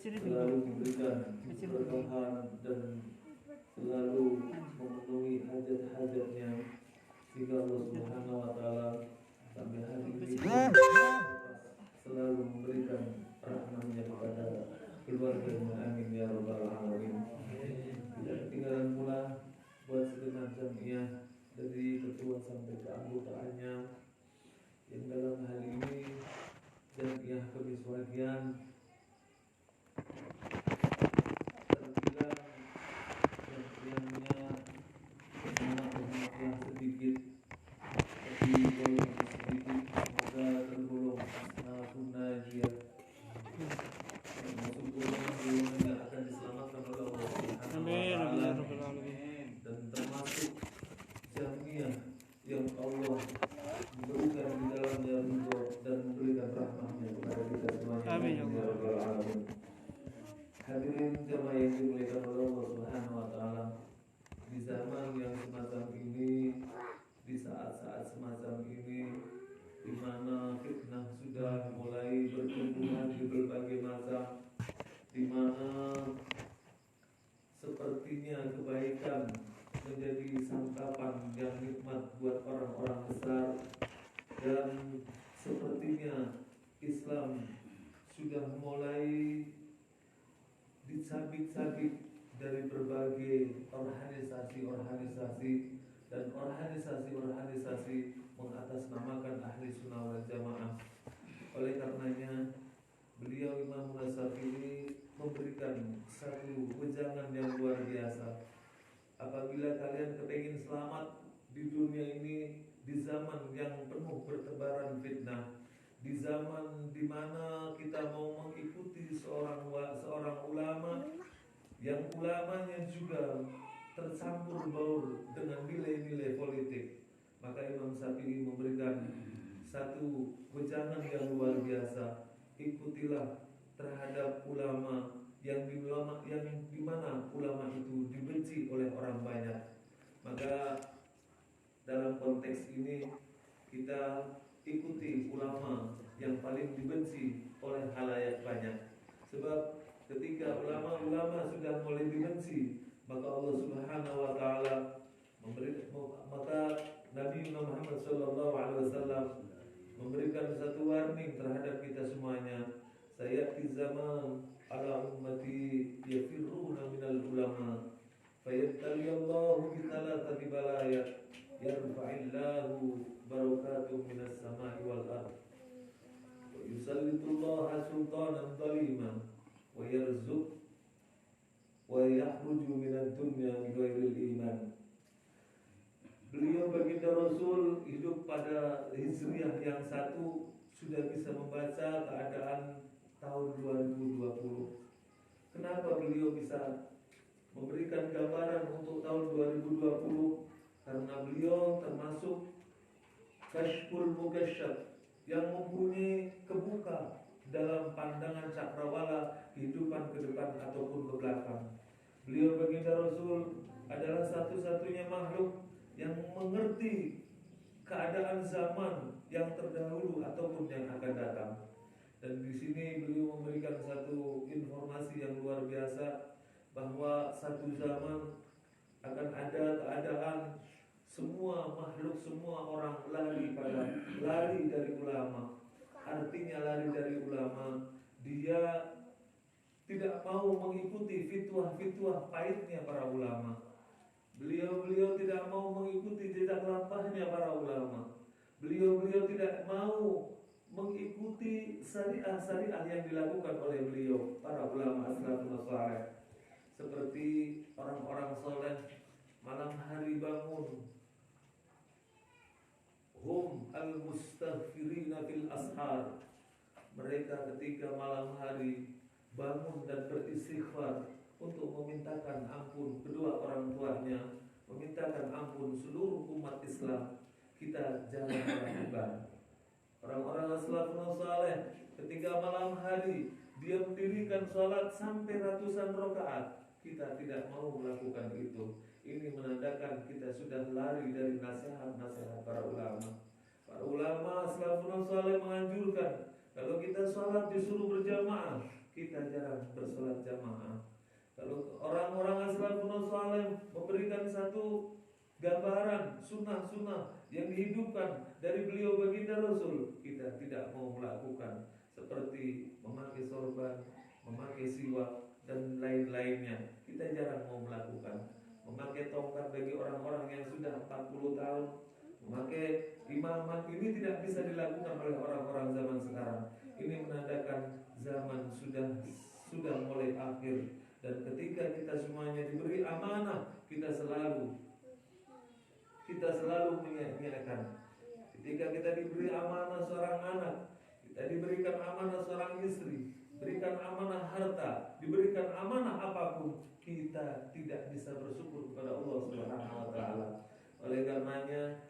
selalu diberikan keberkahan dan selalu memenuhi hajat-hajatnya, sehingga Allah Subhanahu wa Ta'ala sampai hari ini selalu memberikan rahmatnya kepada keluarganya. Amin ya rabbal alamin. Tidak ketinggalan pula buat segenap jamiah dari ketua sampai ke anggotaannya yang dalam hal ini jamiah kemiswagian terbilang jamiahnya sangat sedikit, tapi golongan sedikit semoga tergolong ashabun najiyah, termasuk golongan yang akan diselamatkan oleh Allah Subhanahu wa Ta'ala, dan termasuk jamiah yang Allah memberikan di dalamnya ridho dan memberikan rahmatnya kepada kita semuanya. Amin ya rabbal alamin. Hadirin jamaah yang dimuliakan oleh Allah Subhanahu wa Ta'ala, di zaman yang semacam ini, di saat-saat semacam ini, di mana fitnah sudah mulai bertumbuhan di berbagai macam, di mana sepertinya kebaikan menjadi santapan yang nikmat buat orang-orang besar, dan sepertinya Islam sudah mulai dicabik-cabik dari berbagai organisasi-organisasi dan organisasi-organisasi mengatasnamakan ahli sunnah wal jamaah. Oleh karenanya beliau Imam Syafi'i memberikan satu wejangan yang luar biasa. Apabila kalian kepingin selamat di dunia ini, di zaman yang penuh bertebaran fitnah, di zaman di mana kita mau mengikuti seorang ulama yang ulamanya juga tercampur baur dengan nilai-nilai politik, maka Imam Syafi'i memberikan satu wejangan yang luar biasa. Ikutilah terhadap ulama yang di mana ulama itu dibenci oleh orang banyak. Maka dalam konteks ini kita ikuti ulama yang paling dibenci oleh khalayak banyak. Sebab ketika ulama-ulama sudah mulai dibenci, maka Allah Subhanahu wa Ta'ala maka Nabi Muhammad SAW memberikan satu warning terhadap kita semuanya. Sayati zaman ala ummati yafirruna minal ulama fayattaqiyallahu bi thalathati balaya yarfa'illahu barakatuh minas sama'i wal ard wa yusallitullaha sultanan zaliman wa yarzuq wa yakhruju minad dunya bighairil iman. Beliau baginda Rasul hidup pada Hijriah yang satu, sudah bisa membaca keadaan tahun 2020. Kenapa beliau bisa memberikan gambaran untuk tahun 2020? Karena beliau termasuk Kashful Mukasyaf yang mempunyai kebuka dalam pandangan cakrawala kehidupan ke depan ataupun ke belakang. Beliau baginda Rasul adalah satu-satunya makhluk yang mengerti keadaan zaman yang terdahulu ataupun yang akan datang. Dan di sini beliau memberikan satu informasi yang luar biasa, bahwa satu zaman akan ada keadaan semua makhluk, semua orang lari dari ulama. Artinya lari dari ulama, dia tidak mau mengikuti fitwah-fitwah pahitnya para ulama. Beliau tidak mau mengikuti jejak lampahnya para ulama. Beliau tidak mau mengikuti syariah yang dilakukan oleh beliau, para ulama as-salafus saleh. Seperti orang-orang soleh, malam hari bangun, hum al-mustaghfirina fil ashar. Mereka ketika malam hari bangun dan beristighfar untuk memintakan ampun kedua orang tuanya, memintakan ampun seluruh umat Islam. Kita jangan melakukan. Orang-orang as-salafus saleh ketika malam hari dia mendirikan sholat sampai ratusan rakaat, kita tidak mau melakukan itu. Ini menandakan kita sudah lari dari nasihat-nasihat para ulama. Para ulama as-salafus saleh menganjurkan kalau kita sholat disuruh berjamaah, kita jarang bersolat jamaah. Kalau orang-orang as-salafun saleh memberikan satu gambaran sunnah-sunnah yang dihidupkan dari beliau baginda Rasul, kita tidak mau melakukan, seperti memakai sorban, memakai siwak dan lain-lainnya. Kita jarang mau melakukan. Memakai tongkat bagi orang-orang yang sudah 40 tahun, memakai imamat, ini tidak bisa dilakukan oleh orang-orang zaman sekarang. Ini menandakan zaman sudah mulai akhir. Dan ketika kita semuanya diberi amanah, kita selalu mengingatkan. Ketika kita diberi amanah seorang anak, kita diberikan amanah seorang istri, berikan amanah harta, diberikan amanah apapun, kita tidak bisa bersyukur kepada Allah Subhanahu wa taala. Oleh karenanya,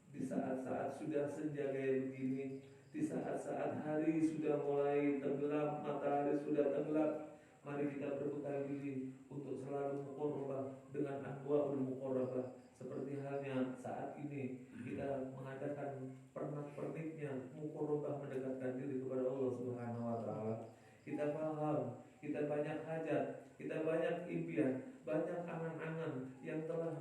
di saat-saat sudah senja kayak begini, di saat-saat hari sudah mulai tenggelam, matahari sudah tenggelam, mari kita berbekal diri untuk selalu muqarrabah dengan anwaul muqarrabah. Seperti halnya saat ini kita mengadakan pernak-perniknya muqarrabah, mendekatkan diri kepada Allah Subhanahu wa taala. Kita paham, kita banyak hajat, kita banyak impian, banyak angan-angan yang telah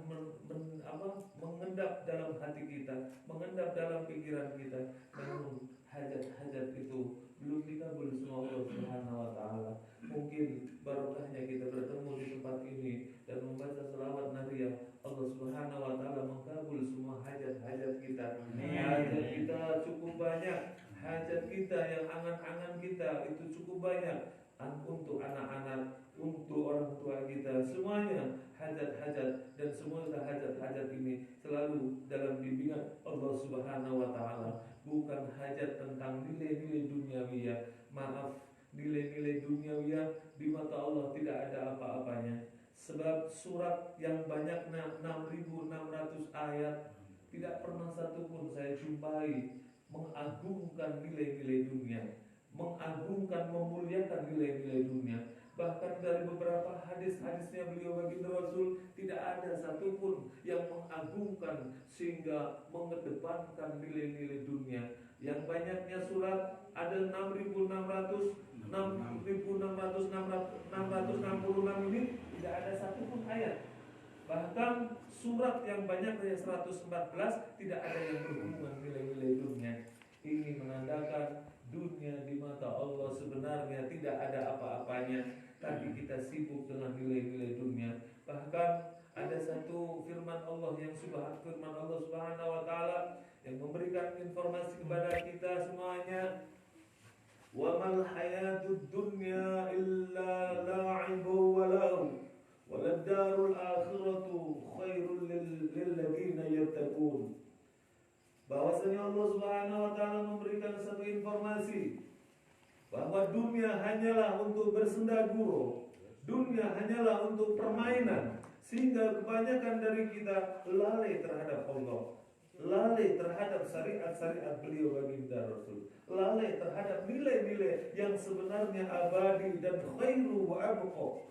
mengendap dalam hati kita, mengendap dalam pikiran kita. Namun hajat-hajat itu belum dikabul semua Allah Subhanahu wa taala. Mungkin barokahnya kita bertemu di tempat ini dan membaca selawat nariyah, Allah Subhanahu wa taala mengkabul semua hajat-hajat kita. Hajat kita cukup banyak, hajat kita yang angan-angan kita itu cukup banyak. Untuk anak-anak, untuk orang tua kita, semuanya hajat-hajat, dan semua hajat-hajat ini selalu dalam bimbingan Allah Subhanahu wa taala. Bukan hajat tentang nilai-nilai duniawiyah. Maaf, nilai-nilai duniawiyah di mata Allah tidak ada apa-apanya. Sebab surat yang banyaknya 6.600 ayat, tidak pernah satupun saya jumpai mengagungkan nilai-nilai dunia, mengagungkan, memuliakan nilai-nilai dunia. Bahkan dari beberapa hadis-hadisnya beliau baginda Rasul, tidak ada satupun yang mengagungkan sehingga mengedepankan nilai-nilai dunia. Yang banyaknya surat ada 6.666 ini, tidak ada satupun ayat. Bahkan surat yang banyak dari 114 tidak ada yang berhubungan nilai-nilai dunia. Ini menandakan dunia di mata Allah sebenarnya tidak ada apa-apanya, tapi kita sibuk dengan nilai-nilai dunia. Bahkan ada satu firman Allah Subhanahu wa taala yang memberikan informasi kepada kita semuanya, wa mal hayatud dunya illa la'ibun wa lahu walad darul akhiratu khairul lil ladzina yattaqun. Bahwasanya Allah Subhanahu wa taala memberikan satu informasi bahwa dunia hanyalah untuk bersenda gurau, dunia hanyalah untuk permainan, sehingga kebanyakan dari kita lalai terhadap Allah, lalai terhadap syariat-syariat beliau baginda Rasul, lalai terhadap nilai-nilai yang sebenarnya abadi dan khairu wa abqa,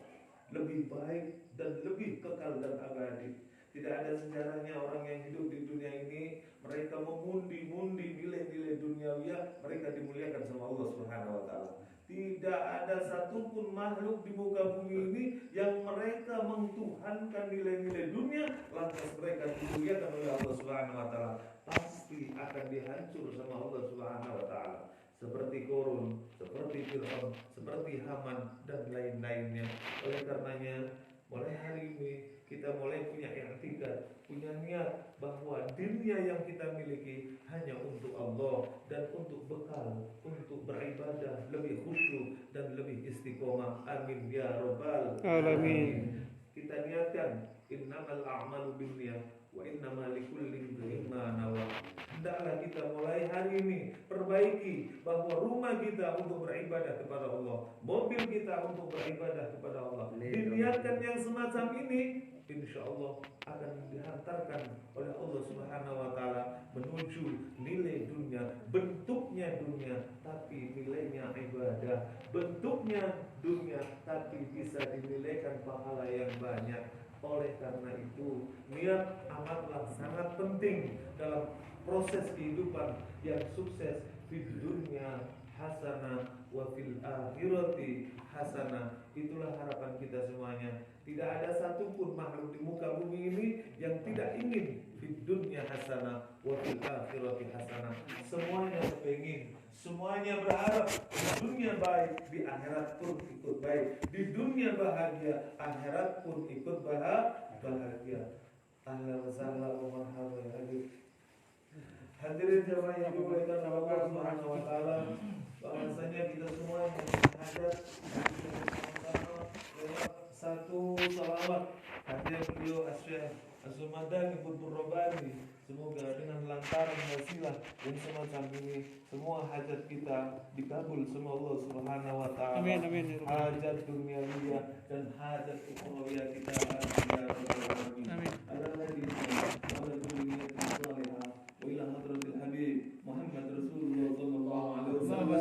lebih baik dan lebih kekal dan abadi. Tidak ada sejarahnya orang yang hidup di dunia ini mereka mengundi-undi nilai-nilai duniawiya, mereka dimuliakan sama Allah Subhanahu wa taala. Tidak ada satupun makhluk di muka bumi ini yang mereka mengtuhankan nilai-nilai dunia lantas mereka dimuliakan oleh Allah Subhanahu wa taala. Pasti akan dihancur sama Allah Subhanahu wa taala. Seperti Korun, seperti Fir'aun, seperti Haman dan lain-lainnya. Oleh karenanya mulai hari ini kita mulai punya i'tikad, punya niat bahwa dunia yang kita miliki hanya untuk Allah dan untuk bekal, untuk beribadah lebih khusyuk dan lebih istiqomah. Amin ya rabbal alamin. Kita niatkan innamal a'malu binniyat wa innamal likulli imrin ma nawa. Hendaklah kita mulai hari ini perbaiki bahwa rumah kita untuk beribadah kepada Allah, mobil kita untuk beribadah kepada Allah. Diniatkan yang semacam ini, insya Allah akan dihantarkan oleh Allah Subhanahu wa taala menuju nilai dunia. Bentuknya dunia tapi nilainya ibadah, bentuknya dunia tapi bisa dinilaikan pahala yang banyak. Oleh karena itu, niat amatlah sangat penting dalam proses kehidupan yang sukses. Di dunia hasanah wa fil akhirati hasanah. Itulah harapan kita semuanya. Tidak ada satupun makhluk di muka bumi ini yang tidak ingin fid dunya hasanah wa fil akhirati hasanah. Semuanya kepengin, semuanya berharap di dunia baik, di akhirat pun ikut baik. Di dunia bahagia, akhirat pun ikut bahagia. Ahlan wa sahlan wa marhaban ya hadir. Hadirin jamaah yang dimuliakan Allah Subhanahu wa taala, bahwasanya kita semua yang hadir satu salawat hadir beliau Syekh Az-Zumadani Qutbur Rabbani. Semoga dengan lantaran wasilah dan semacam ini semua hajat kita dikabul sama Allah Subhanahu wa taala. Amin amin. Hajat duniawiyah dan hajat ukhrawiyah kita ya rabbal alamin. Amin. Adalah di wala dunia salihah wa ila hadratil habib Muhammad Rasulullah sallallahu alaihi wasallam.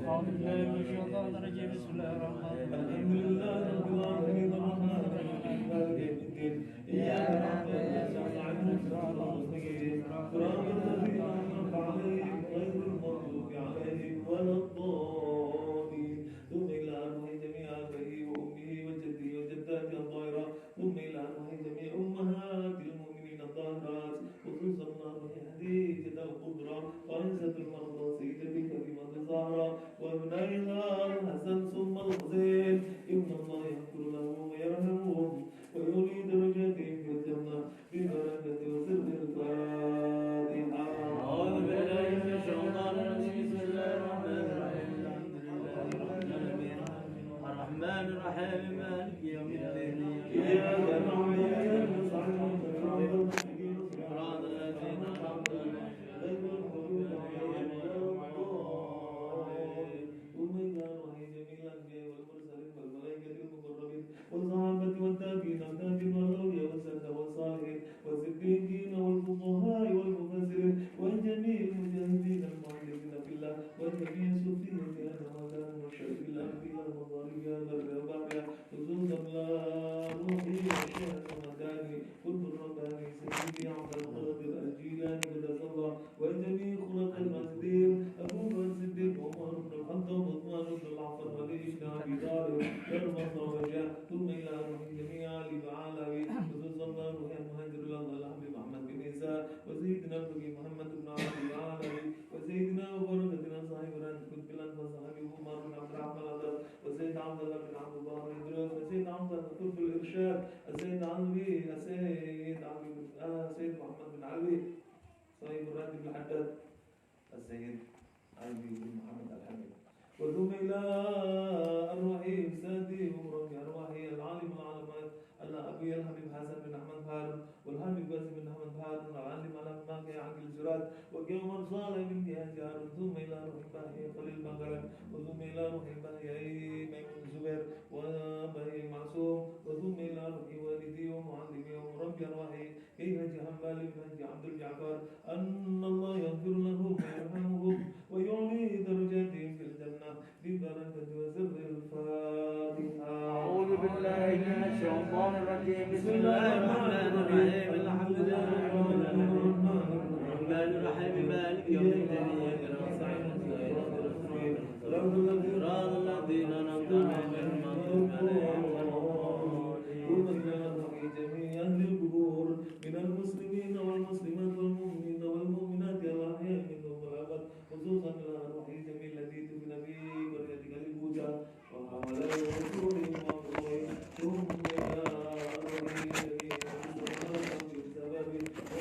أعوذ بالله من الشيطان الرجيم بسم الله الرحمن الرحيم الحمد لله رب العالمين الرحمن الرحيم مالك يوم الدين إياك نعبد وإياك نستعين صراط المستقيم صراط الذين أنعمت عليهم غير المغضوب عليهم ولا الضالين ثم إلى أرواح جميع آبائه وأمه وجده وجداته الطاهرات ثم إلى أرواح جميع أمهات المؤمنين الطاهرات وخصوصا أرواح خديجة الكبرى وعزة المرضى سيدتي كريمة الزهراء وابنائها الحسن ثم الحسين إن الله يغفر لهم ويرحمهم ويولي درجاتهم في الجنة ببركة وسر الفاتحة. أعوذ بالله من الشيطان الرجيم بسم الله الرحمن الرحيم الحمد لله رب العالمين الرحمن الرحيم مالك يوم الدين إياك نعبد وإياك نستعين صراط الذين أنعمت عليهم غير المغضوب عليهم ولا الضالين. ثم إلى أرواح جميع الأنبياء والمرسلين والملائكة المقربين والصحابة والتابعين والأولياء والسادة والصالحين والصديقين والفقهاء والمفسرين وجميع المجاهدين المعلمين في الله وجميع صوفية هذا وكان مشرف الأنبياء والظالمين والربابية خصوصا لا روحي الشيخ المداني قلب الرباني سيدي عبد القادر الجيلاني قدس الله وجميع خلق المسجدين أبو بكر الصديق وعمر بن الخطاب وعثمان بن العفان وعلي بن أبي طالب كرم الله وجهه ثم إلى روح جميع آل بعلاوي خصوصا لا روح المهاجر الله الحبيب محمد بن عيسى وسيدنا النبي محمد بن عبد العالمي وسيدنا وبركتنا صاحب قطب الأنبياء صاحب عمر بن عبد الرحمن الأدر وسيد عبد الله بن عبد الله بن إدريس وسيد عبد الله قطب الإرشاد السيد علوي السيد محمد بن علوي صاحب الراتب الحداد السيد علوي بن محمد الحبيب وثم إلى أرواح سادي ومرب أرواح العالم العالمات الأبي الحبيب حسن بن أحمد هارون والحبيب قاسم بن أحمد هارون العالم على ماكي عقل الجراد وقوم صالح بن جهاز هارون ثم إلى روح باهي خليل بنغرم وثم إلى روح باهي ميمون الزبير وباهي معصوم وثم إلى روح والدي ومعلمي ومربي أرواحي كي هجي حنبال بن هجي عبد الجعفر أن الله يغفر لهم ويرحمهم ويعلي درجاتهم في الجنة ببركة وسر الفاتحة. أعوذ بالله من الشيطان الرجيم بسم الله الرحمن الرحيم الحمد لله رب العالمين الرحمن الرحيم مالك يوم الدين إياك نستعين صراط الذين أنعمت عليهم غير المغضوب عليهم جميع أهل القبور من المسلمين والمسلمات والمؤمنين والمؤمنات الأحياء منهم والأموات خصوصا إلى أرواح جميع الذين في نبي قريتك الهدى وحملائه ورسولهم وأبوهم ثم إلى أرواح جميع المسلمين بسبب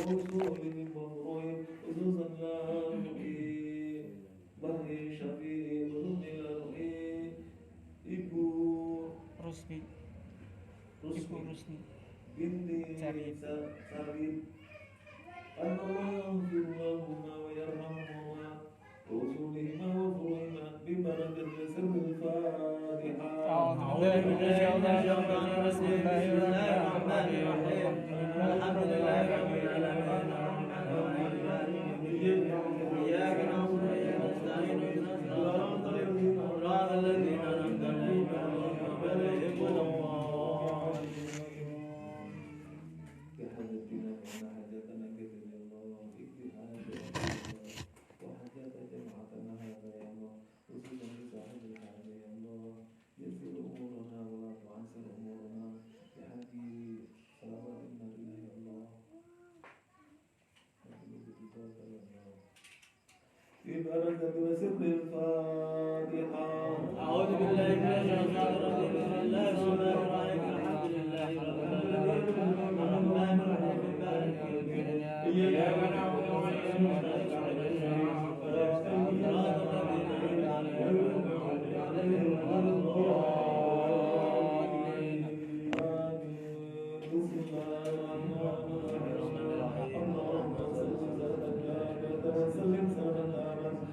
ورسولهم وأبوهم خصوصا إلى أرواح بهي شفيع ثم إلى أرواح في بركة وسر الفاتحة. أعوذ بالله من الشيطان الرجيم بسم الله الرحمن الرحيم الحمد لله رب العالمين الرحمن الرحيم مالك يوم الدين إياك نعبد وإياك نستعين صراط الذين أنعمت عليهم غير المغضوب عليهم ولا الضالين. بسم الله الرحمن الرحيم اللهم صل وسلم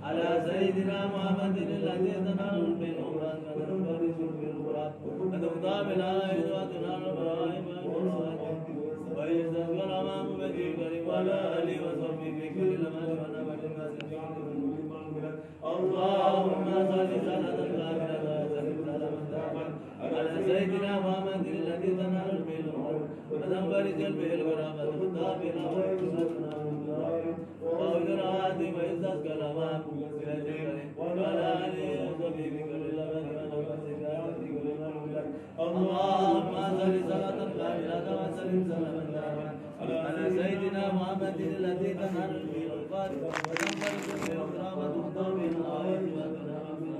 على سيدنا محمد الذي تنال بالأمراض وتنفرج بالغراب وتقضى بالعائد وتنال بالرحم ويزداد الأمام بجيب وعلى آله وصحبه في كل لمن ونبت اللهم صل صلاة كاملة وسلم سلاما تاما على سيدنا محمد الذي تنال بالأمراض وتنفرج بالغراب وتقضى بالعائد وأولى العادي ويزداد كلامه وعلى آله وصحبه بكل لمن اللهم صل صلاة كاملة وسلم سلاما تاما على سيدنا محمد الذي تنال به القادر وتنفرج به الكرامة وتقضى به الحوائج وتنام به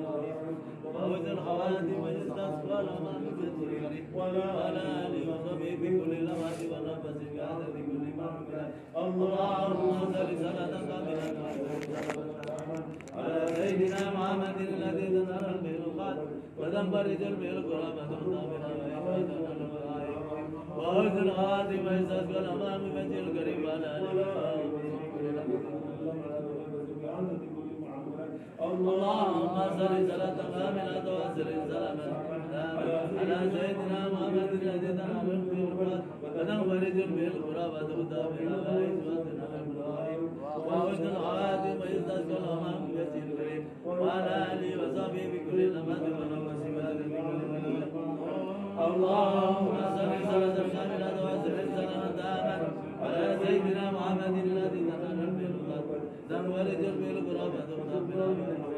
وفوز الخواتم ويستسقى الأمام بالطريق وعلى آله وصحبه بكل لمحة ونفس بعدد كل مرة اللهم صل صلاة كاملة على سيدنا محمد الذي تنال به القادر وتنفرج به الكرامة وتقضى به الحوائج وفوز الخواتم ويستسقى الأمام بوجه الكريم وعلى آله وصحبه اللهم صل صلاة كاملة وسلم سلاما على سيدنا محمد الذي تنال به القدر وتنفرج به الكرامة وتقضى به الحوائج وتنال بالغائب وحسن الخواتم ويستسقى الأمام بوجه الكريم وعلى آله وصحبه بكل لمحة ونفس بعدد كل ملك اللهم صل صلاة كاملة وسلم سلاما تاما على سيدنا محمد الذي تنال به القدر وتنفرج به الكرامة وتقضى به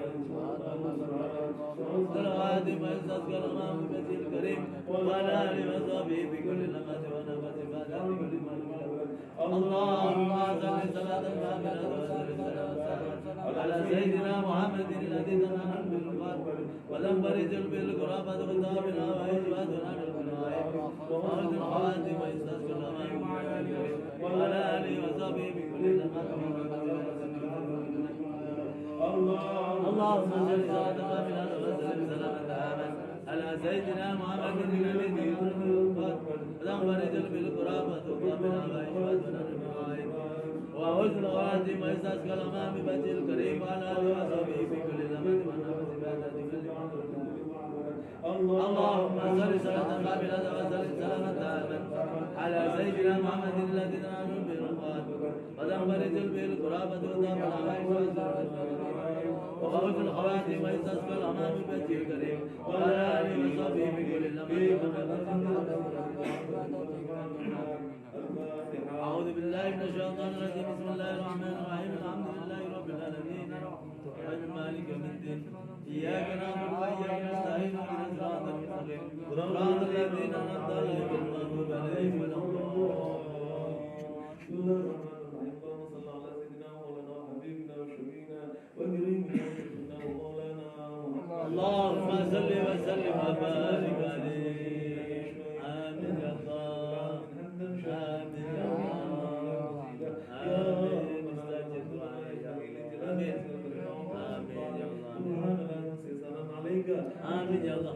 الخواتم ويستسقى الأمام بوجه الكريم وعلى آله وصحبه بكل لمحة ونفس بعدد كل ملك اللهم صل صلاة كاملة وسلم سلاما على سيدنا محمد الذي تنال به القدر وتنفرج به الكرامة وتقضى به الحوائج وتنال بالغائب وحسن الخواتم ويستسقى الأمام وعلى آله وصحبه بكل لمحة اللهم صل صلاة كاملة وسلم سلاما تاما على سيدنا محمد الذي تنال به القدر وتنفرج به الكرامة وتقضى به الحوائج وتنال بالغائب وحسن الخواتم ويستسقى الأمام بوجه الكريم وعلى آله وصحبه بكل لمحة ونفس بعدد كل اللهم صل صلاة كاملة وسلم سلاما تاما على سيدنا محمد الذي تنال به القدر وتنفرج به الكرامة وتقضى به الحوائج وفوز الخواتم ويستسقى الأمام بوجه الكريم وعلى آله وصحبه بكل أعوذ بالله من الشيطان الرجيم بسم الله الرحمن الرحيم الحمد لله رب العالمين الرحمن مالك يوم الدين إياك نعبد وإياك نستعين اهدنا الصراط المستقيم صراط الذين أنعمت عليهم غير المغضوب عليهم ولا اللهم صل وسلم وبارك عليه آمين يا الله آمين يا الله آمين استجب دعائي آمين آمين يا الله آمين يا الله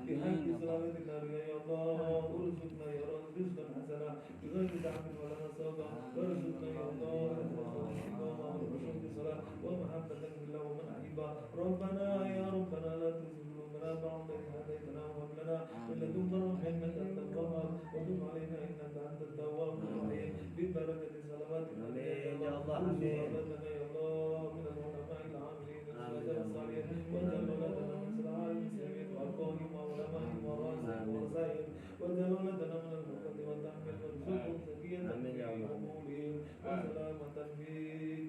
بحق سلامة النار يا الله ارزقنا يا رب رزقا حسنا بغير تعب ولا نصاب وارزقنا يا الله والخشوع في الصلاة ومحبة بالله ومن أحبه ربنا يا ربنا لا تزغ قلوبنا بعد إذ هديتنا وهب لنا من لدنك رحمة إنك أنت الوهاب وتب علينا إنك أنت التواب الرحيم ببركة صلوات النبي يا الله ارزقنا يا الله من العلماء العاملين الشهداء الصالحين واجعل ولدنا من صلاح المسلمين وأرقاهم وعلمائهم وراسهم ورسائهم واجعل ولدنا من المحبة والتحمل والرزق زكية في قبولهم وسلامة في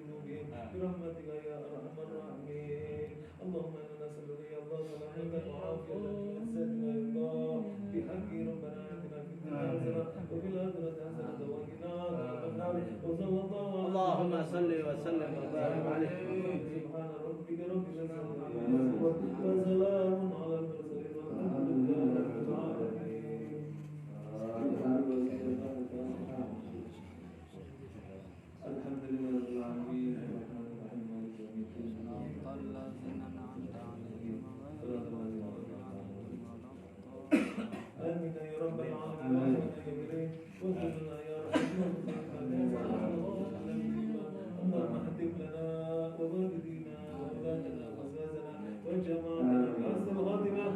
قلوبهم برحمتك يا أرحم الراحمين اللهم إنا نسألك يا الله سلامة وعافية وعزتنا يا الله بحق ربنا آتنا في الدنيا حسنة وفي الآخرة حسنة وقنا عذاب النار وصلى الله على اللهم صل وسلم وبارك عليه سبحان ربك رب العزة عما يصفون وسلام على المرسلين والحمد لله رب العالمين. الحمد لله رب العالمين الرحمن الرحيم مالك يوم الدين الذين أنعمت عليهم صراط الذين آمين يا رب العالمين وارزقنا يا رحمن اللهم اهدم لنا ووالدينا وأولادنا وأزواجنا وجماعتنا بحسن الخاتمة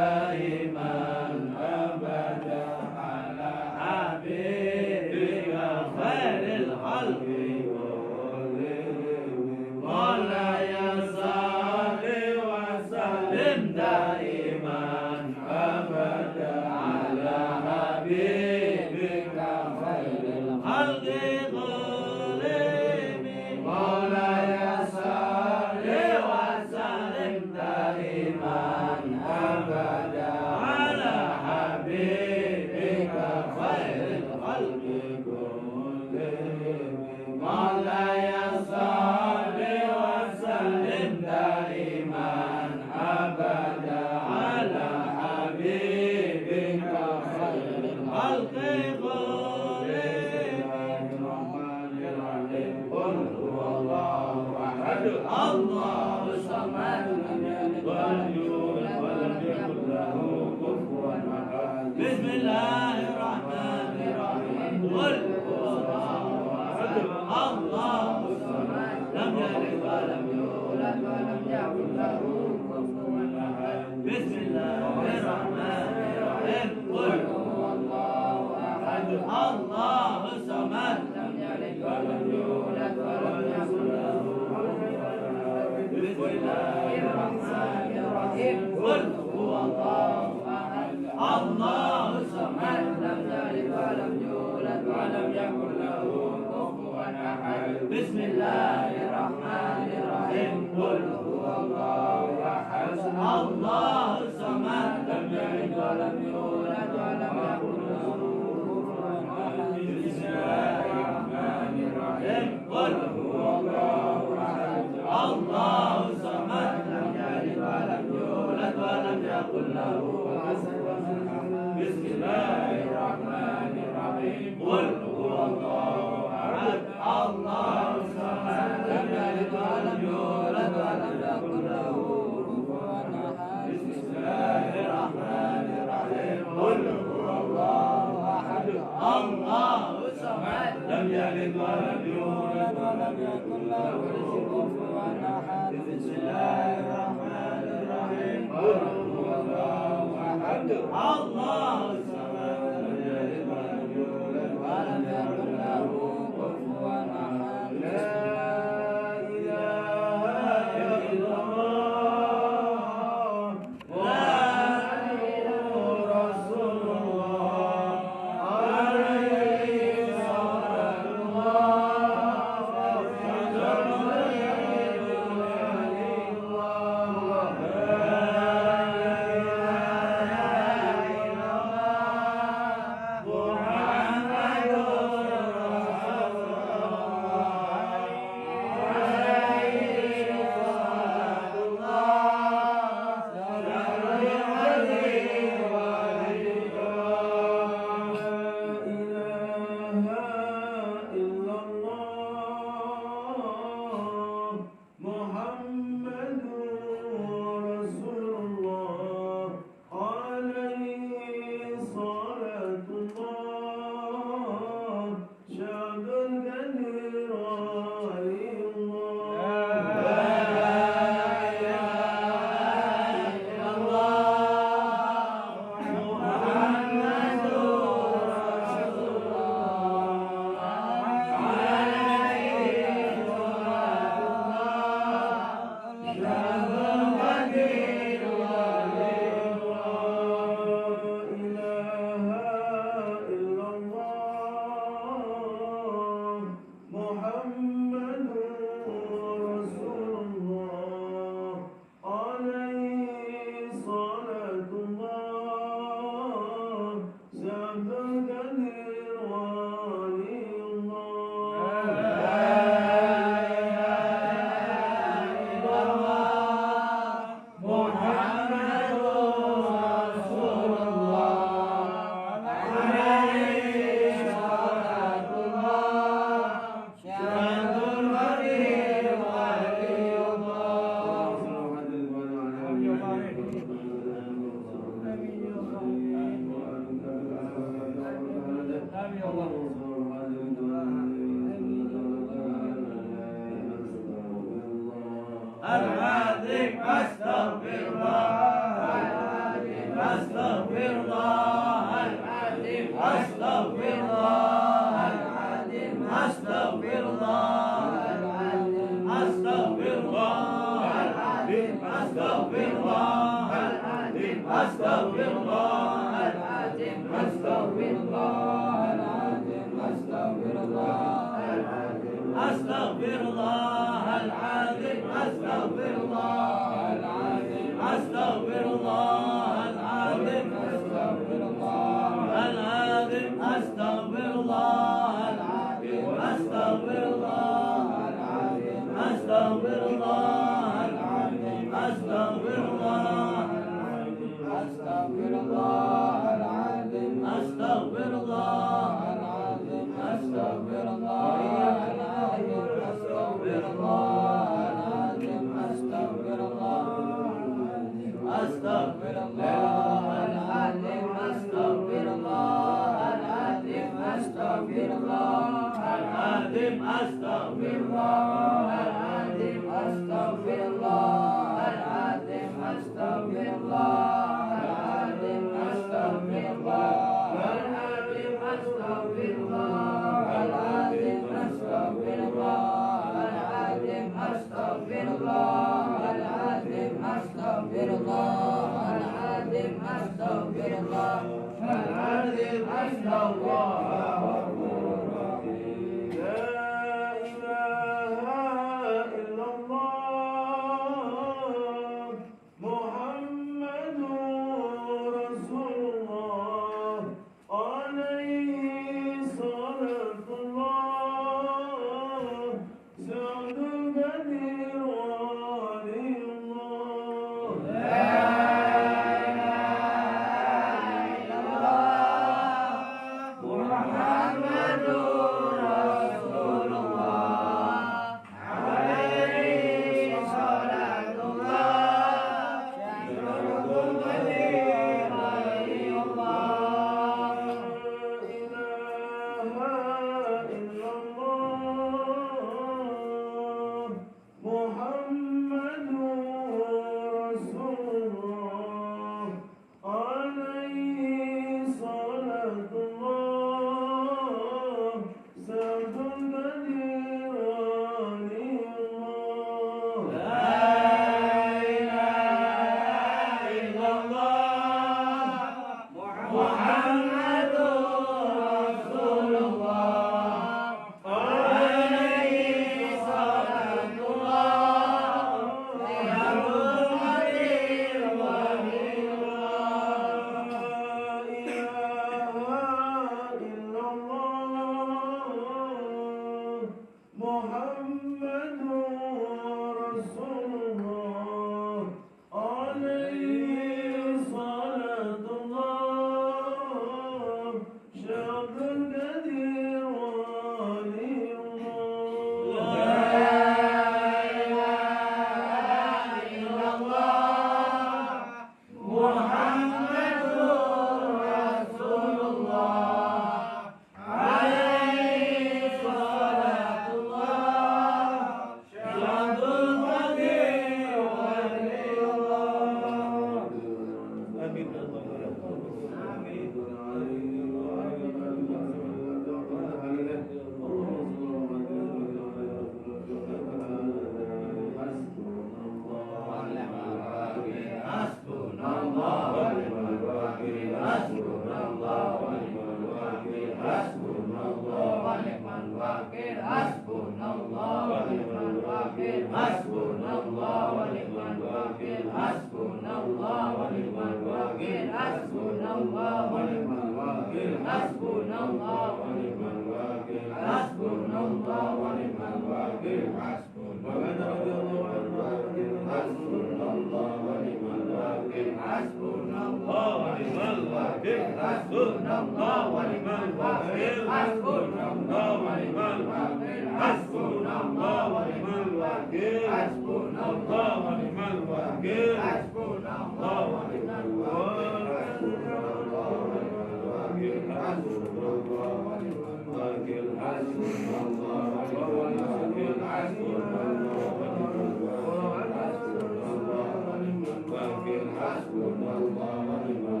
Hasbunallah wa ni'mal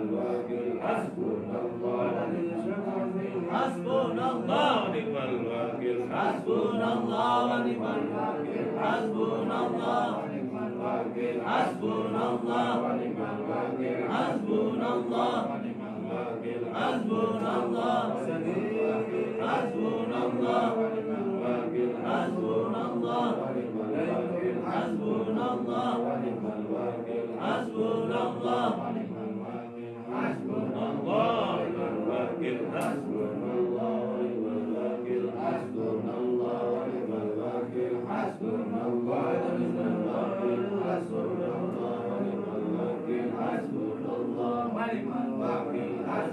الله حسبنا الله حسبنا الله حسبنا الله حسبنا الله حسبنا الله حسبنا الله والوكيل حسبنا الله والوكيل حسبنا الله والوكيل حسبنا الله والوكيل حسبنا الله والوكيل حسبنا الله والوكيل حسبنا الله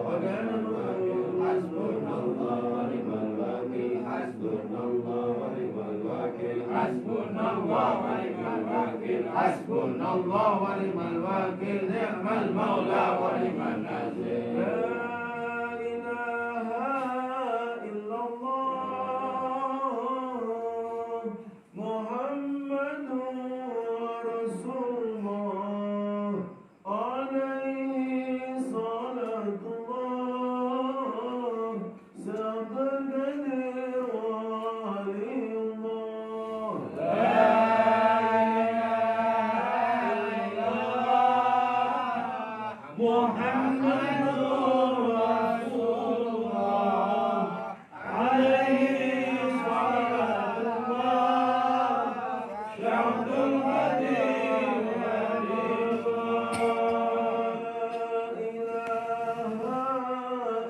والوكيل حسبنا الله والوكيل حسبنا الله والوكيل حسبنا الله والوكيل حسبنا الله ونعم الوكيل نعم المولى ونعم النصير لا إله إلا الله محمد رسول الله عليه صلاة الله سعد القدير وعلي الله محمد رسول الله عليه صلاة الله شهد القدير لا إله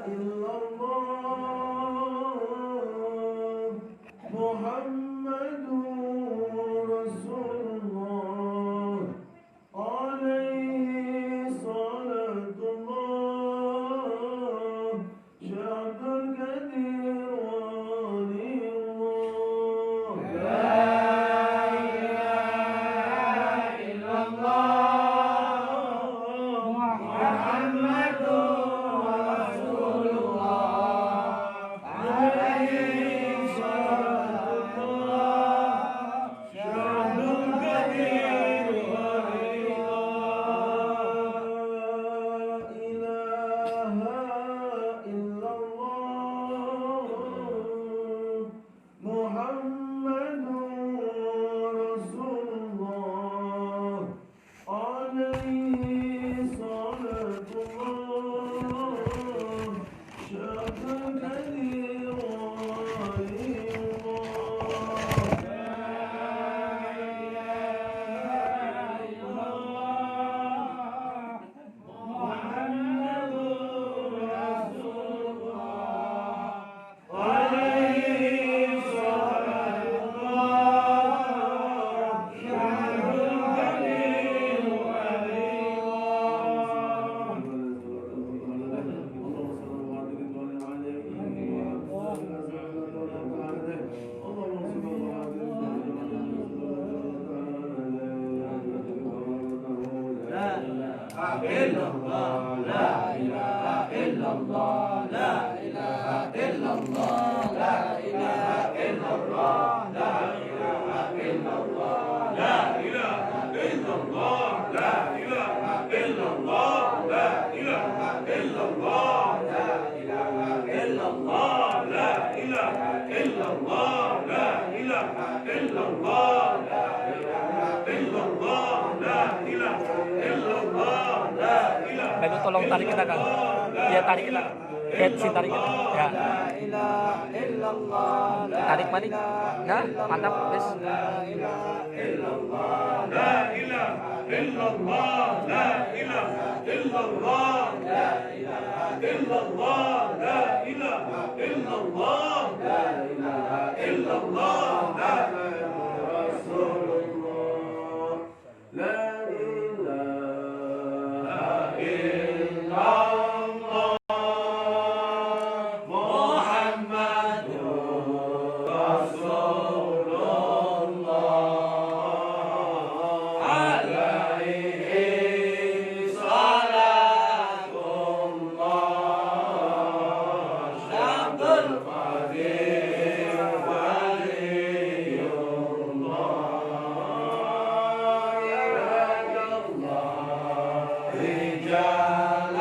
إلا الله محمد رسول الله عليه صلاة الله شهد القدير ولي الله لا إله إلا الله محمد رسول الله عليه صلاة الله شهد القدير ولي الله لا إله إلا الله محمد رسول الله عليه صلاة الله شهد القدير ولي الله لا إله إلا الله محمد رسول الله عليه صلاة الله شهد القدير ولي لا إله إلا الله لا إله إلا الله لا إله إلا الله لا إله إلا الله لا إله إلا الله لا إله إلا الله لا إله إلا الله لا إله إلا الله لا إله إلا الله لا إله إلا الله لا إله إلا الله لا إله إلا الله لا إله Baik, tolong tarik kita Kang. Ya tarik kita. Sin tarik kita. Ya. Tarik balik. Nah, mantap, wes. لا إله إلا الله لا إله إلا الله لا إله إلا الله لا إله إلا الله لا إله إلا الله لا إله إلا الله لا رسول الله لا إله إلا الله محمد رسول الله عليه صلاة الله شهد القدير ولي الله يا الله رجال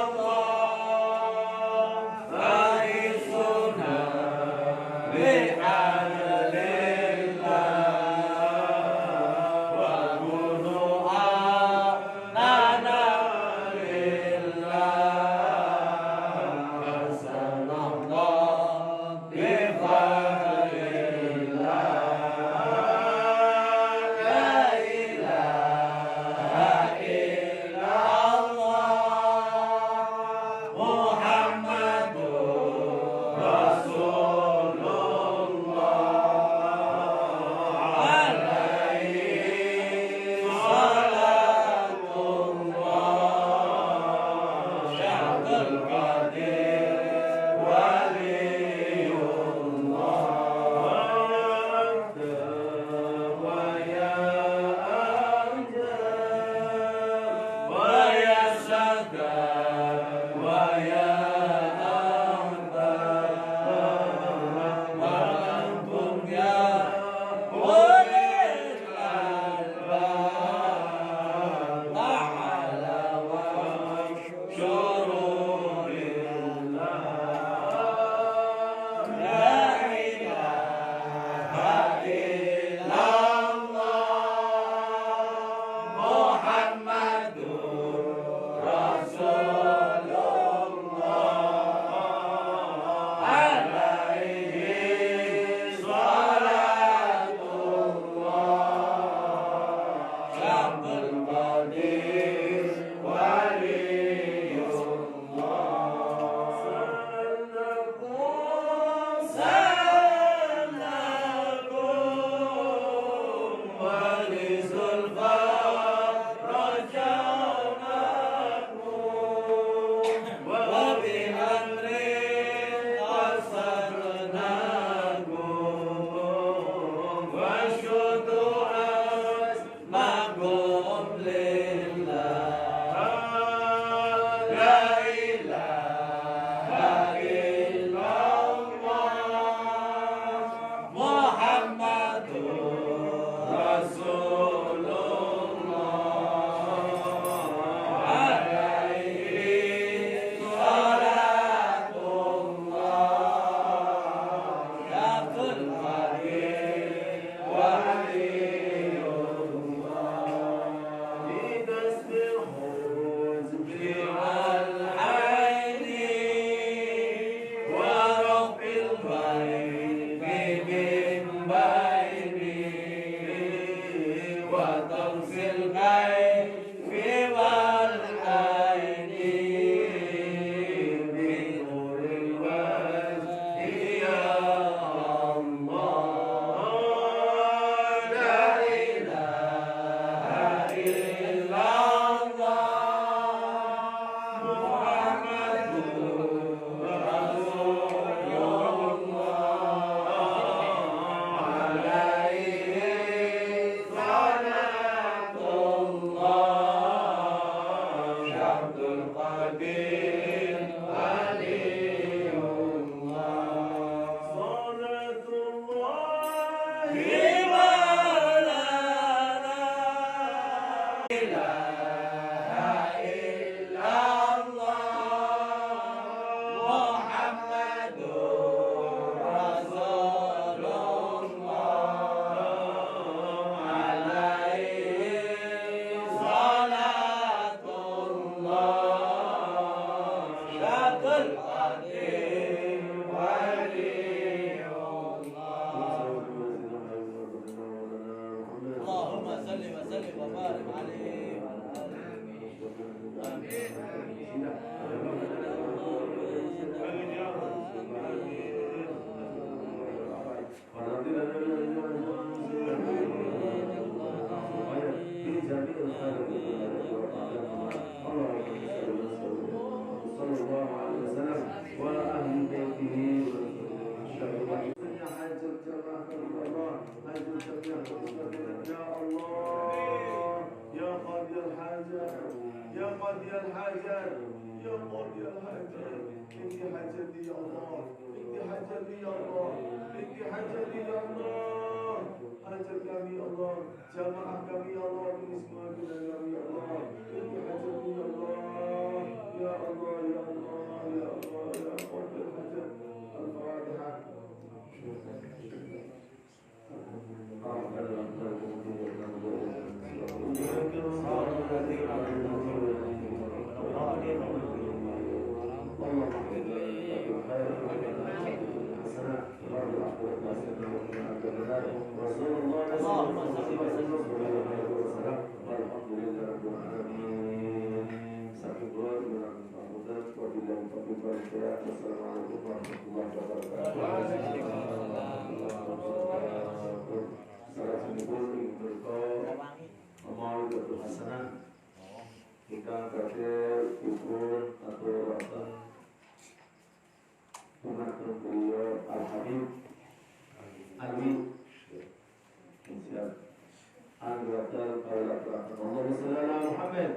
الله فائزنا بحمد الله وكونوا لنا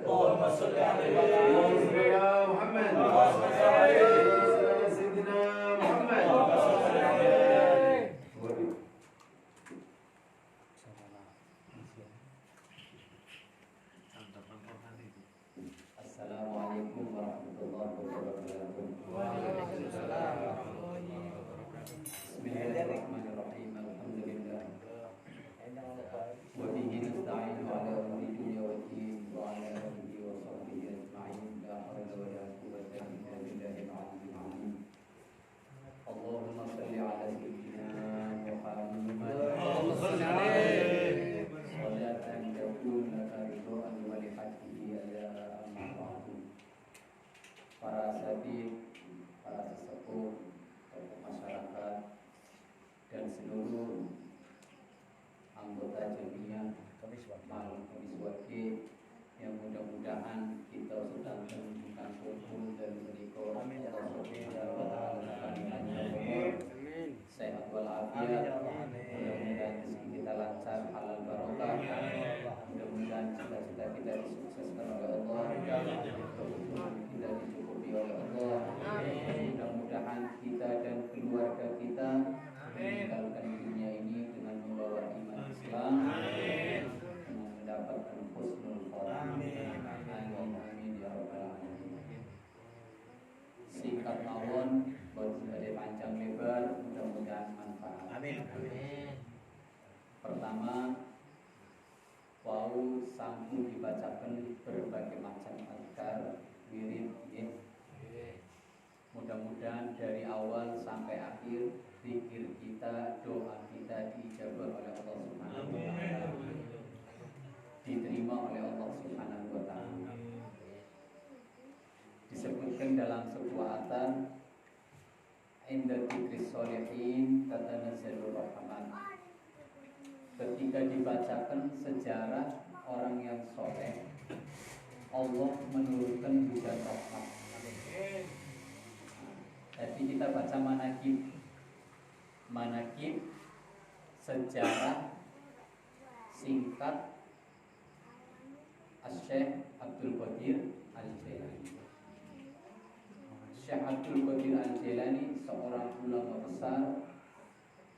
اللهم صل على محمد warahmatullahi wabarakatuh. Waalaikumsalam warahmatullahi wabarakatuh. Bismillahirrahmanirrahim. Alhamdulillah. Wa bihi nasta'in ala umuri dunya wa din wa ala alihi wa sahbihi ajma'in. La haula wa la quwwata illa billahil aliyyil azim. Allahumma shalli ala sayyidina Muhammad. Allahumma shalli alaihi. Salatan yakun laka ridwan wa li hajjihi ala amma ba'du. Para asatidz, para sesepuh, tokoh masyarakat, dan seluruh anggota jamiah Malam Kamis Wage yang mudah-mudahan kita sedang menemukan kumpul dan menikah Allah Subhanahu wa taala panjang umur, sehat walafiat, mudah-mudahan rezeki kita lancar, halal barokah, mudah-mudahan cita-cita kita disukseskan oleh Allah, kebutuhan kita dicukupi oleh Allah, mudah-mudahan kita dan keluarga kita meninggalkan dunia ini dengan membawa iman Islam, dengan mendapatkan husnul khotimah. Amin ya rabbal alamin. Singkat mawon, boten badhe panjang lebar, mudah-mudahan manfaat. Amin. Pertama, wau sampun dibacakan berbagai macam azkar, wirid, nggih. Mudah-mudahan dari awal sampai akhir zikir kita, doa kita diijabah oleh Allah Subhanahu wa taala. Diterima oleh Allah Subhanahu wa taala. Disebutkan dalam sebuah athar, inda dzikris sholihin tatanazzalur rahman. Ketika dibacakan sejarah orang yang soleh, Allah menurunkan hujan rahmat. Jadi kita baca manakib sejarah singkat Syekh Abdul Qadir Al-Jailani. Syekh Abdul Qadir Al-Jailani seorang ulama besar,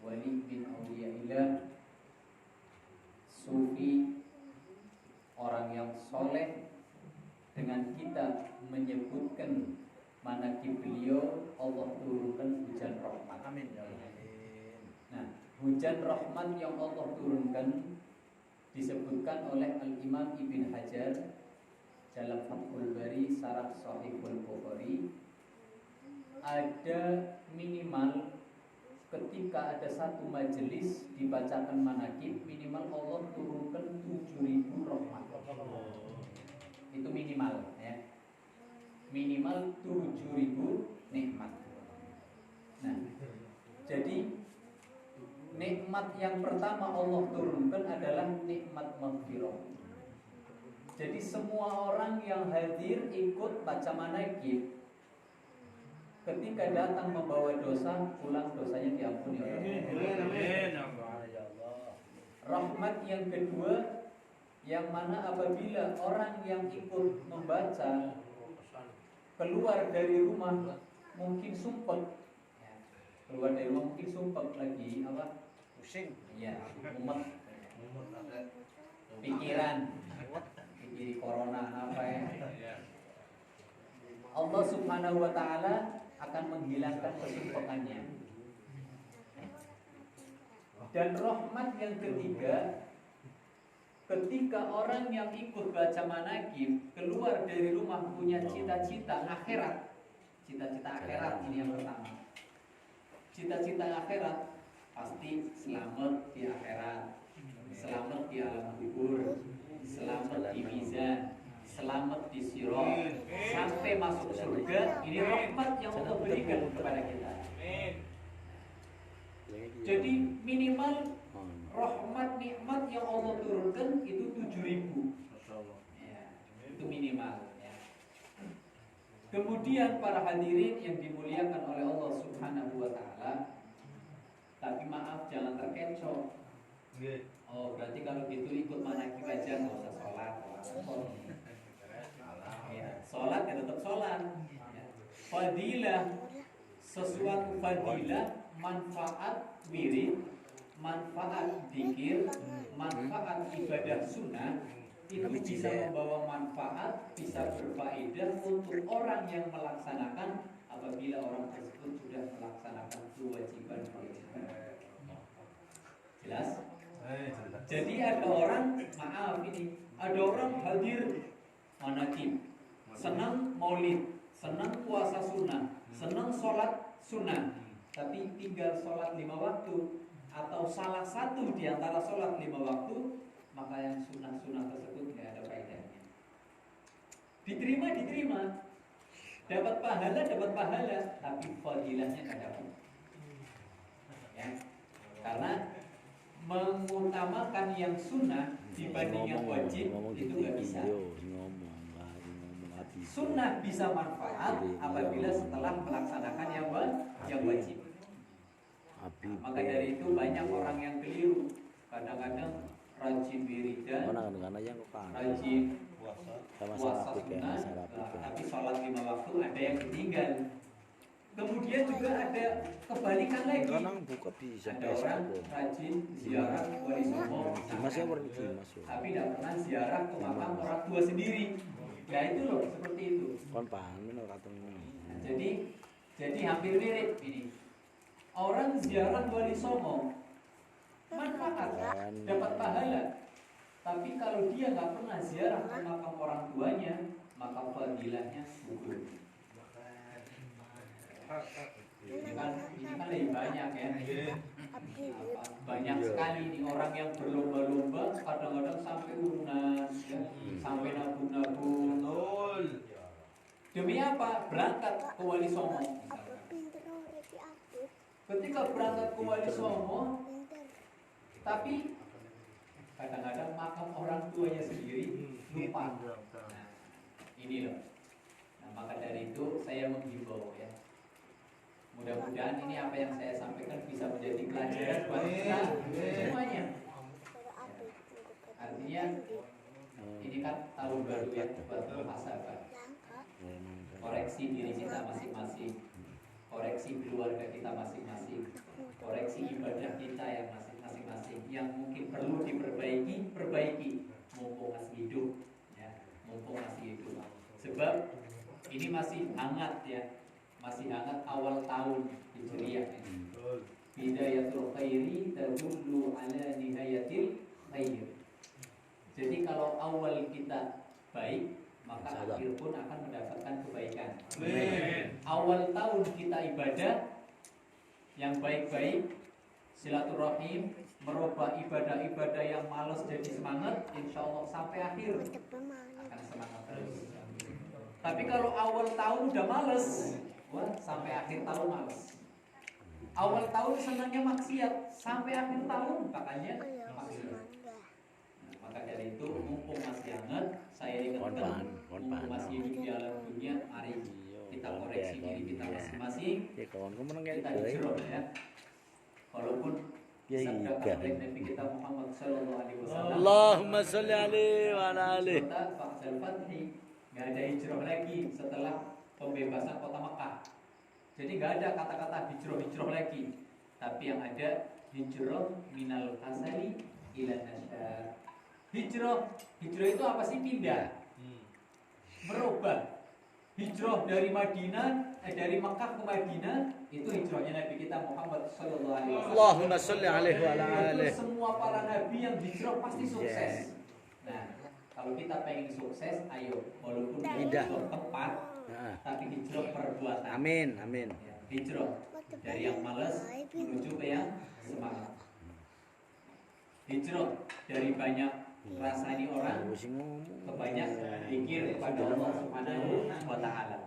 wali bin auliyaillah, sufi, orang yang soleh. Dengan kita menyebutkan manakib beliau, Allah turunkan hujan rahmat. Amin. Nah, hujan rahmat yang Allah turunkan disebutkan oleh Al-Imam Ibn Hajar dalam Fathul Bari Syarah Shahihul Bukhari. Ada minimal ketika ada satu majelis dibacakan manakib, minimal Allah turunkan 7.000 rahmat. Itu minimal ya. Minimal 7.000 nikmat. Nah, jadi nikmat yang pertama Allah turunkan adalah nikmat maghfirah. Jadi semua orang yang hadir ikut baca manakib, ketika datang membawa dosa, pulang dosanya diampuni oleh Allah. Rahmat yang kedua, yang mana apabila orang yang ikut membaca keluar dari rumah mungkin sumpek, keluar dari rumah mungkin sumpek lagi apa? Pusing, ya, mumet, pikiran, pikir corona apa ya? Allah Subhanahu wa taala akan menghilangkan kesumpekannya. Dan rahmat yang ketiga, ketika orang yang ikut baca manakib keluar dari rumah punya cita-cita akhirat. Cita-cita akhirat ini yang pertama. Cita-cita akhirat pasti selamat di akhirat, selamat di alam kubur, selamat di mizan, selamat di sirat, sampai masuk surga. Ini rahmat yang Allah berikan kepada kita. Jadi minimal rahmat nikmat yang Allah turunkan itu 7.000. Ya, itu minimal ya. Kemudian para hadirin yang dimuliakan oleh Allah Subhanahu wa taala, tapi maaf jangan terkecoh. Oh, berarti kalau gitu ikut manakib aja, nggak usah sholat. Ya, sholat ya tetap sholat. Ya. Fadilah, sesuatu fadilah, manfaat wirid, manfaat zikir, manfaat ibadah sunnah itu bisa membawa manfaat, bisa berfaedah untuk orang yang melaksanakan apabila orang tersebut sudah melaksanakan kewajiban. Jelas? Jadi ada orang, maaf ini, ada orang hadir manakib, senang maulid, senang puasa sunnah, senang sholat sunnah, tapi tinggal sholat 5 waktu atau salah satu di antara sholat 5 waktu, maka yang sunnah-sunnah tersebut tidak ada faedahnya. Diterima, dapat pahala, tapi fadilahnya tidak dapat. Ya, karena mengutamakan yang sunnah dibanding yang wajib itu nggak bisa. Sunnah bisa manfaat apabila setelah melaksanakan yang wajib. Maka dari itu banyak orang yang keliru. Kadang-kadang rajin wiridan, rajin puasa sunnah, tapi sholat 5 waktu ada yang ketinggal. Kemudian juga ada kebalikan lagi. Ada orang rajin ziarah wali songo, tapi tidak pernah ziarah ke makam orang tua sendiri. Ya itu loh, seperti itu. Jadi hampir mirip ini. Orang ziarah wali songo manfaat, dapat pahala. Tapi kalau dia nggak pernah ziarah ke makam orang tuanya, maka fadilahnya gugur. Ini kan lebih banyak ya. Banyak sekali nih orang yang berlomba-lomba, kadang-kadang sampai urunan, ya, sampai nabung-nabung. Demi apa? Berangkat ke Wali Songo. Ketika berangkat ke Wali Songo, tapi kadang-kadang makam orang tuanya sendiri lupa. Nah, ini loh. Nah, maka dari itu saya menghimbau ya. Mudah-mudahan ini apa yang saya sampaikan bisa menjadi pelajaran buat kita semuanya. Artinya ini kan tahun baru ya, buat muhasabah. Koreksi diri kita masing-masing, koreksi keluarga kita masing-masing, koreksi ibadah kita yang masing-masing yang mungkin perlu diperbaiki, perbaiki mumpung masih hidup ya, mumpung masih hidup. Sebab ini masih hangat ya. Masih hangat awal tahun Hijriah ini. Bidayatul khairi tadullu ala nihayatil khair. Jadi kalau awal kita baik, maka akhir pun akan mendapatkan kebaikan. Awal tahun kita ibadah yang baik-baik, silaturahim, merubah ibadah-ibadah yang malas jadi semangat, insya Allah sampai akhir akan semangat terus. Tapi kalau awal tahun udah males, wah, sampai akhir tahun males. Awal tahun senangnya maksiat, sampai akhir tahun makanya maksiat. Nah, maka dari itu mumpung masih hangat, saya ingatkan, mumpung masih hidup di alam dunia, mari kita koreksi diri kita masing-masing. Kita hijrah ya. Walaupun sabda kata Nabi kita Muhammad sallallahu alaihi wasallam, Allahumma sholli alaihi wa ala alihi. Nggak ada hijrah lagi setelah pembebasan kota Mekah. Jadi nggak ada kata-kata hijrah lagi. Tapi yang ada hijrah minal asali ila nasyar. Hijrah itu apa sih? Pindah, merubah. Hijrah dari dari Mekah ke Madinah itu hijrahnya Nabi kita Muhammad sallallahu alaihi wasallam. Allahumma sholli alaihi wa ala alihi. Semua para nabi yang hijrah pasti sukses. Nah, kalau kita pengen sukses, ayo walaupun hijrah tepat, tapi hijrah perbuatan. Amin, amin. Ya, hijrah dari yang malas menuju ke yang semangat. Hijrah dari banyak rasani orang ke banyak zikir kepada Allah Subhanahu wa taala.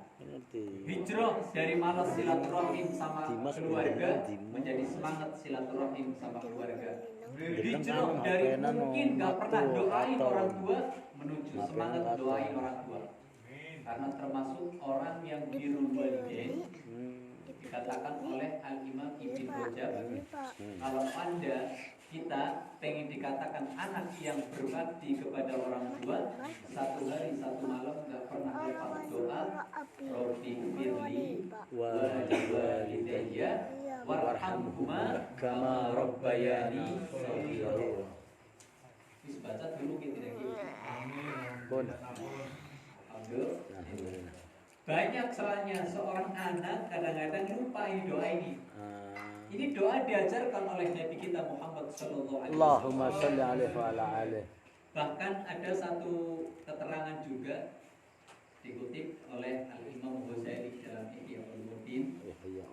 Hijrah dari malas silaturahim sama keluarga menjadi semangat silaturahim sama keluarga. Hijrah dari mungkin gak pernah doain orang tua menuju semangat doain orang tua. Karena termasuk orang yang birrul walidain dikatakan oleh Al-Imam Ibnu Rajab, kalau kita pengen dikatakan anak yang berbakti kepada orang tua, satu hari satu malam gak pernah lupa doa Rabbi firli walidayya warhamhuma kama rabbayani shaghira. Wis baca dulu kita lagi. Pun. Alhamdulillah. Banyak soalnya seorang anak kadang-kadang lupa ini doa ini. Ini doa diajarkan oleh Nabi kita Muhammad sallallahu alaihi wasallam. Allahumma shalli alaihi wa ala alihi. Bahkan ada satu keterangan juga dikutip oleh Al-Imam Ghazali dalam Ihya Ulumuddin.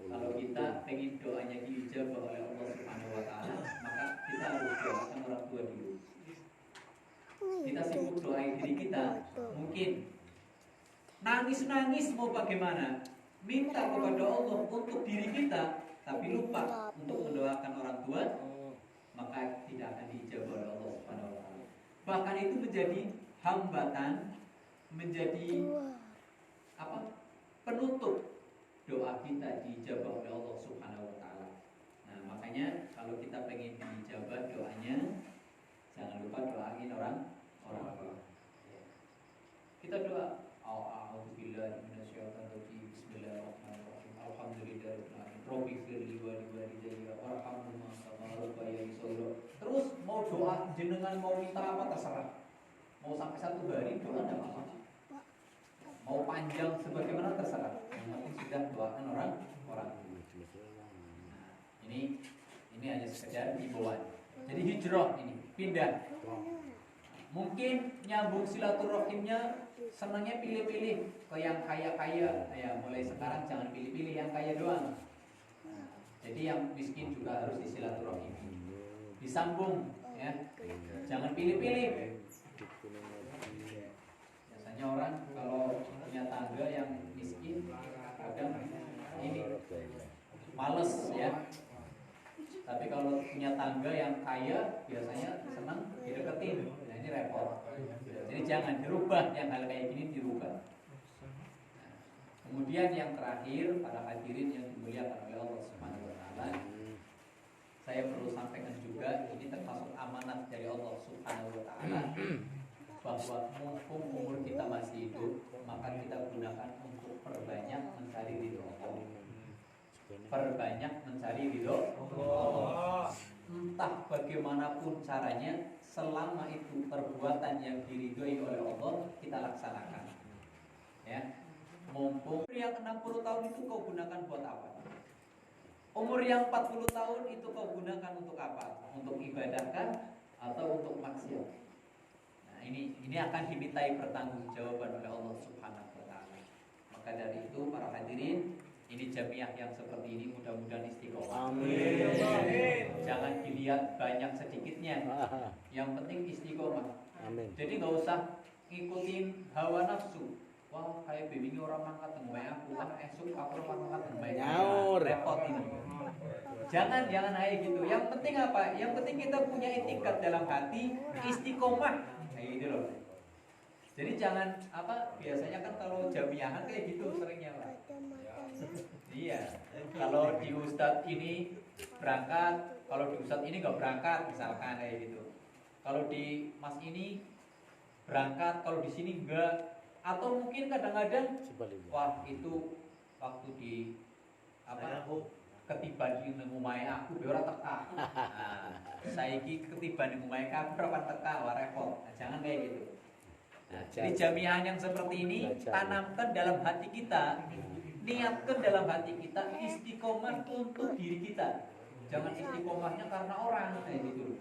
Kalau kita pengen doanya diijabah oleh Allah Subhanahu wa taala, maka kita harus doakan orang tua dulu. Kita sibuk doain diri kita, mungkin nangis-nangis mau bagaimana? Minta kepada Allah untuk diri kita, tapi lupa untuk mendoakan orang tua, maka tidak akan diijabah oleh Allah Subhanahu wa taala. Bahkan itu menjadi hambatan, menjadi penutup doa kita diijabah oleh Allah Subhanahu wa taala. Nah, makanya kalau kita pengen diijabah doanya, jangan lupa doain orang tua. Kita doa, a'udzubillahi minasyaitonir rajim. Bismillahirrahmanirrahim. Alhamdulillahirabbil alamin. Rabbi firli wa liwalidayya warhamhuma kama rabbayani shaghira. Terus mau doa jenengan mau minta apa terserah. Mau sampai 1 hari doa enggak apa-apa. Mau panjang sebagaimana terserah. Yang penting sudah doakan orang. Nah, ini hanya sekedar himbauan. Jadi hijrah ini pindah. Mungkin nyambung silaturahimnya senangnya pilih-pilih ke yang kaya-kaya. Ya, mulai sekarang jangan pilih-pilih yang kaya doang. Jadi yang miskin juga harus disilaturahimi. Disambung ya. Jangan pilih-pilih. Biasanya orang kalau punya tangga yang miskin kadang ini males ya. Tapi kalau punya tangga yang kaya biasanya senang dideketin. Nah, ini repot. Jadi jangan dirubah yang hal kayak gini dirubah. Nah, kemudian yang terakhir para hadirin yang dimuliakan oleh Allah Subhanahu wa taala, saya perlu sampaikan juga ini termasuk amanat dari Allah Subhanahu wa taala bahwa mumpung umur kita masih hidup, maka kita gunakan untuk perbanyak mencari ridho Allah. Perbanyak mencari ridho Allah. Entah bagaimanapun caranya, selama itu perbuatan yang diridhoi oleh Allah kita laksanakan. Ya. Mumpung yang 60 tahun itu kau gunakan buat apa? Umur yang 40 tahun itu kau gunakan untuk apa? Untuk ibadahkah atau untuk maksiat? Nah, ini akan dimintai pertanggungjawaban oleh Allah Subhanahu wa taala. Maka dari itu para hadirin, ini jamiah yang seperti ini mudah-mudahan istiqomah. Amin. Jangan dilihat banyak sedikitnya. Yang penting istiqomah. Amin. Jadi nggak usah ngikutin hawa nafsu. Wah, kayak baby ini orang mangkat dengan aku, kan esok aku orang mangkat dengan Nyaur. repot ini. Jangan kayak gitu. Yang penting apa? Yang penting kita punya etikat dalam hati, istiqomah. Kayak gitu loh. Jadi jangan biasanya kan kalau jamiahan kayak gitu seringnya Pak. Iya. Kalau di ustadz ini berangkat, kalau di ustadz ini nggak berangkat misalkan kayak gitu. Kalau di mas ini berangkat, kalau di sini enggak. Atau mungkin kadang-kadang wah itu waktu di ketiban di ngumai aku biar teka. Saiki ketiban di ngumai aku berapa teka wah repot. Nah, jangan kayak gitu. Nah, jadi jamiah yang seperti ini tanamkan dalam hati kita, niatkan dalam hati kita istiqomah untuk diri kita. Jangan istiqomahnya karena orang kayak gitu.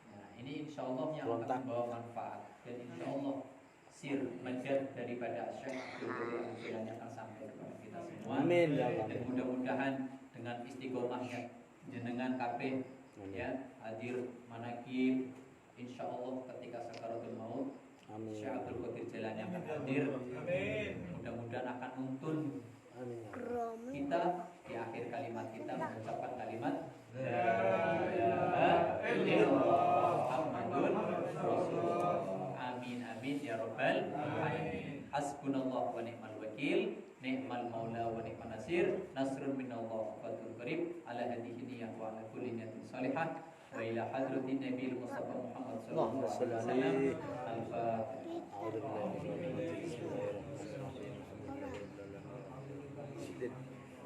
Nah, ini insya Allah yang akan membawa manfaat dan insya Allah sir majad daripada Syekh Abdul Qadir akan sampai kepada kita semua. Amin. Dan mudah-mudahan dengan istiqomahnya jenengan kabeh ya hadir manakib insya Allah ketika sakaratul maut. Amin. Syekh Abdul Qadir Jailani akan hadir. Amin. Mudah-mudahan akan nuntun kita di akhir kalimat kita mengucapkan kalimat La ilaha illallah Muhammadun Rasulullah. Amin amin ya rabbal alamin. Hasbunallah wa ni'mal wakil, ni'mal maula wa ni'man nasir, nasrun minallah wa fathul qarib, ala hadhihi niyyah wa ala kulli niyatin salihah. Wa ila hadratin Nabi Mustafa Muhammad sallallahu alaihi wasallam.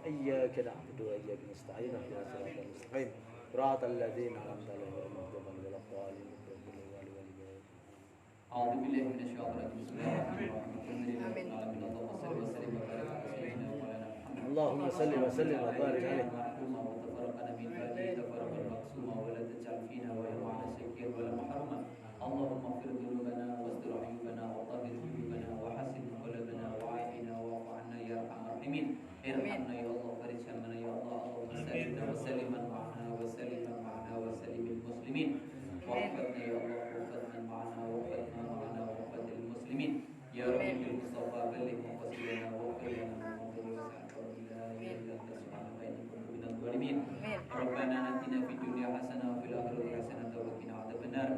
إياك نعبد وإياك نستعين اهدنا الصراط المستقيم صراط الذين أنعمت عليهم غير المغضوب عليهم ولا الضالين أعوذ بالله من الشيطان الرجيم بسم الله الرحمن الرحيم الحمد لله رب العالمين اللهم صل وسلم وبارك على سيدنا مولانا محمد اللهم صل وسلم وبارك عليه. مرحوما وتفرقنا من بعده تفرقا مقسوما ولا تجعل فينا ولا معنا شكيا ولا محروما اللهم اغفر ذنوبنا واستر عيوبنا وطهر قلوبنا وحسن قلبنا وعافنا واعف عنا يا ارحم الراحمين ارحمنا يا الله فرج همنا يا الله اللهم سلمنا وسلما معنا وسلما معنا وسلم المسلمين واحفظنا يا الله واحفظ من معنا واحفظنا معنا واحفظ المسلمين يا رب بالمصطفى بلغ مقصدنا واغفر لنا الظالمين ربنا آتنا في الدنيا حسنة وفي الآخرة حسنة وقنا عذاب النار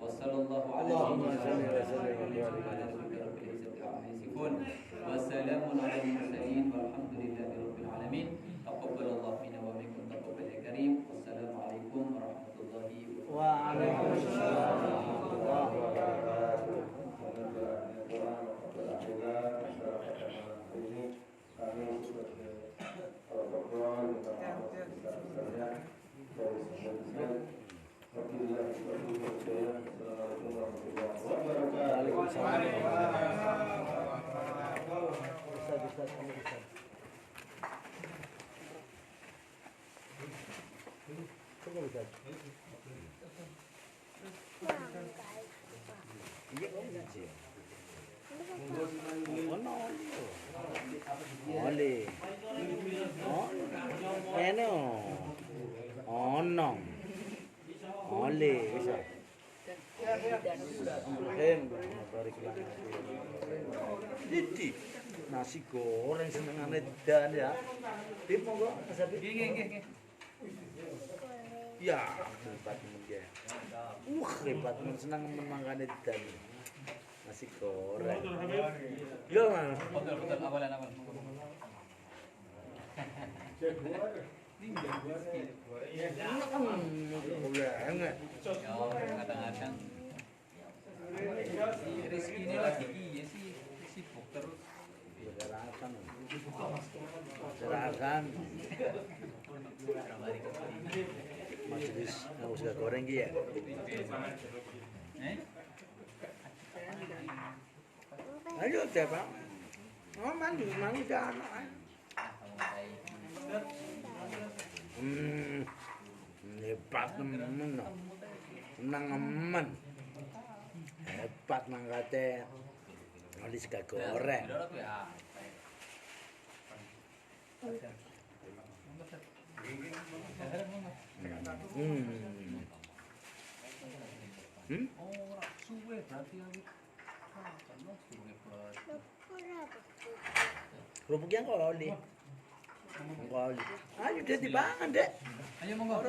وصلى الله على سيدنا محمد وعلى آله رب العزة عما يصفون وسلام على المرسلين والحمد لله رب العالمين تقبل الله منا ومنكم تقبل يا كريم والسلام عليكم ورحمة الله وبركاته. وعليكم السلام ورحمة الله وبركاته. Oli, eno, onong, oli, bisa. Jadi nasi goreng senengane dan ya. Tip monggo, Mas Abi. Nggih. Ya, hebat mungkin. Hebat seneng mangane dan. Nasi goreng. Yo, Mas. Betul awalan awal. Enggak. Kadang-kadang Rizky ini lagi iya sih sibuk terus. Serahkan. Majelis nggak goreng gitu ya. Ayo siapa? Oh mandi udah anak. Hebat temen, senang emen. Hebat mangkate. Nulis gak goreng. Suwe berarti Kerupuk yang koli. Koli. Ayo deh dibangun deh. ayo monggo.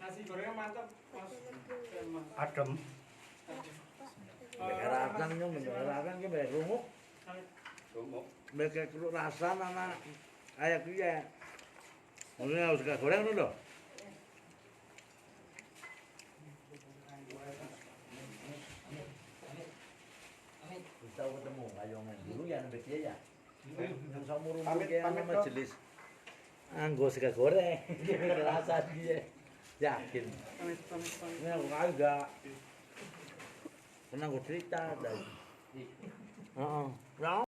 Nasi gorengnya mantap, Mas. Adem. Bekerasang nyong, bekerasang ke berumuk. Beker rasa mana kayak dia. Mungkin harus gak goreng dulu. Kita ketemu kayongan dulu ya nambah dia ya. Yang sama rumah kayak majelis. Anggo sega goreng. Rasa dia. Yakin. Pamit. Ini aku kagak. Pernah gue cerita dari.